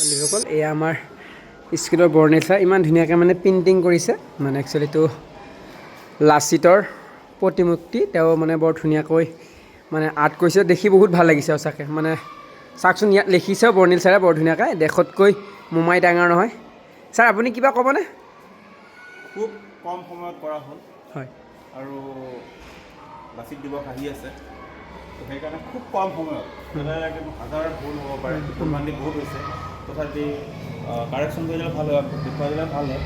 বন্ধুসকল এয়া আমাৰ স্কুলৰ বৰ্ণিল ইমান ধুনীয়াকৈ মানে পেইণ্টিং কৰিছে মানে একচুৱেলি এইটো লাচিতৰ প্ৰতিমূৰ্তি তেওঁ মানে বৰ ধুনীয়াকৈ মানে আৰ্ট কৰিছে দেখি বহুত ভাল লাগিছে সঁচাকৈ মানে চাওকচোন ইয়াত লিখিছেও বৰ্ণিল ছাৰে বৰ ধুনীয়াকৈ দেশতকৈ মোমাই ডাঙৰ নহয় ছাৰ আপুনি কিবা ক'বনে খুব কম সময়ত কৰা হ'ল হয় আৰু লাচিত দিৱস আহি আছে সেইকাৰণে খুব কম সময়ত হাজাৰ ভুল হ'ব পাৰে ভুলভ্ৰান্তি বহুত হৈছে তথাপি কাৰেকশ্যন কৰিলে ভাল হয় দেখুৱাই দিলে ভাল হয়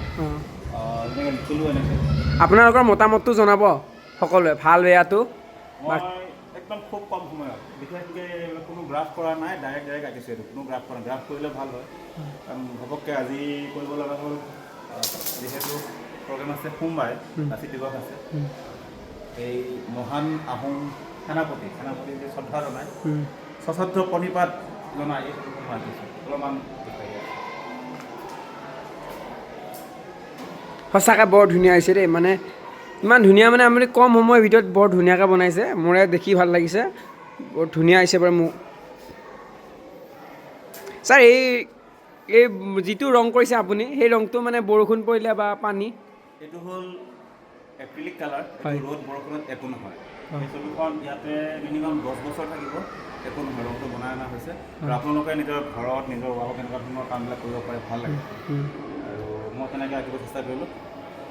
এনেকৈ লিখিলোঁ এনেকৈ আপোনালোকৰ মতামতটো জনাব সকলোৱে ভাল বেয়াটো মই একদম খুব কম সময়ত বিশেষকৈ কোনো গ্ৰাফ কৰা নাই ডাইৰেক্ট আঁকিছোঁ এইটো কোনো গ্ৰাফ কৰা নাই গ্ৰাফ কৰিলে ভাল হয় কাৰণ ঘপককৈ আজি কৰিব লগা হ'ল যিহেতু প্ৰগ্ৰেম আছে সোমবাৰে লাচিত দিৱস আছে এই মহান আহোম সেনাপতি যে শ্ৰদ্ধা জনায় সশ্ৰদ্ধ প্ৰণিপাত জনাই অলপমান সঁচাকৈ বৰ ধুনীয়া হৈছে দেই মানে ইমান ধুনীয়া মানে আপুনি কম সময়ৰ ভিতৰত বৰ ধুনীয়াকৈ বনাইছে মোৰে দেখি ভাল লাগিছে বৰ ধুনীয়া হৈছে বাৰু মোক ছাৰ এই যিটো ৰং কৰিছে আপুনি সেই ৰংটো মানে বৰষুণ পৰিলে বা পানী এইটো হ'ল এক্ৰিলিক কালাৰ ৰ'দ বৰষুণত একো নহয় এই ছবিখন ইয়াতে মিনিমাম 10 বছৰ থাকিব একো নহয় ৰংটো বনাই অনা হৈছে আৰু আপোনালোকে নিজৰ ঘৰত নিজৰ ৱালত এনেকুৱা ধৰণৰ কামবিলাক কৰিব পাৰে ভাল লাগে আৰু মই তেনেকৈ আঁকিব চেষ্টা কৰিলোঁ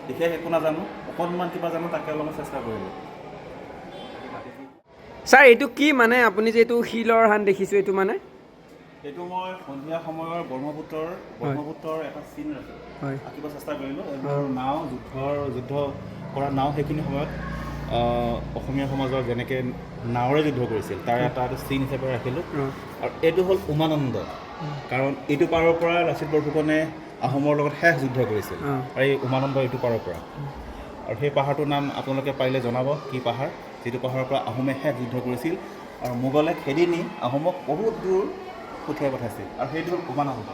বিশেষ একো নাজানো অকণমান কিবা জানো তাকে অলপমান চেষ্টা কৰিলোঁ ছাৰ এইটো কি মানে আপুনি যে এইটো শিলৰ হান দেখিছোঁ এইটো মানে এইটো মই সন্ধিয়া সময়ৰ ব্ৰহ্মপুত্ৰৰ এটা চিন আঁকিব চেষ্টা কৰিলোঁ এইবোৰ নাও যুদ্ধ কৰা নাও সেইখিনি সময়ত অসমীয়া সমাজৰ যেনেকৈ নাৱেৰে যুদ্ধ কৰিছিল তাৰ এটা চিন হিচাপে ৰাখিলোঁ আৰু এইটো হ'ল উমানন্দ কাৰণ এইটো পাৰৰ পৰা লাচিত বৰফুকনে আহোমৰ লগত শেষ যুদ্ধ কৰিছিল আৰু এই উমানন্দ এইটো পাৰৰ পৰা আৰু সেই পাহাৰটোৰ নাম আপোনালোকে পাৰিলে জনাব কি পাহাৰ যিটো পাহাৰৰ পৰা আহোমে শেষ যুদ্ধ কৰিছিল আৰু মোগলে খেদি নি আহোমক বহুত দূৰ পঠিয়াই পঠাইছিল আৰু সেইটো হ'ল উমানন্দ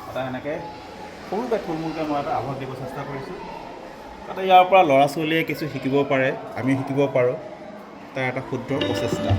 এটা এনেকৈ সৰুকৈ থুলমূলকৈ মই এটা আভাস দিব চেষ্টা কৰিছোঁ তাতে ইয়াৰ পৰা ল'ৰা ছোৱালীয়ে কিছু শিকিব পাৰে আমি শিকিব পাৰোঁ তাৰ এটা ক্ষুদ্ৰ প্ৰচেষ্টা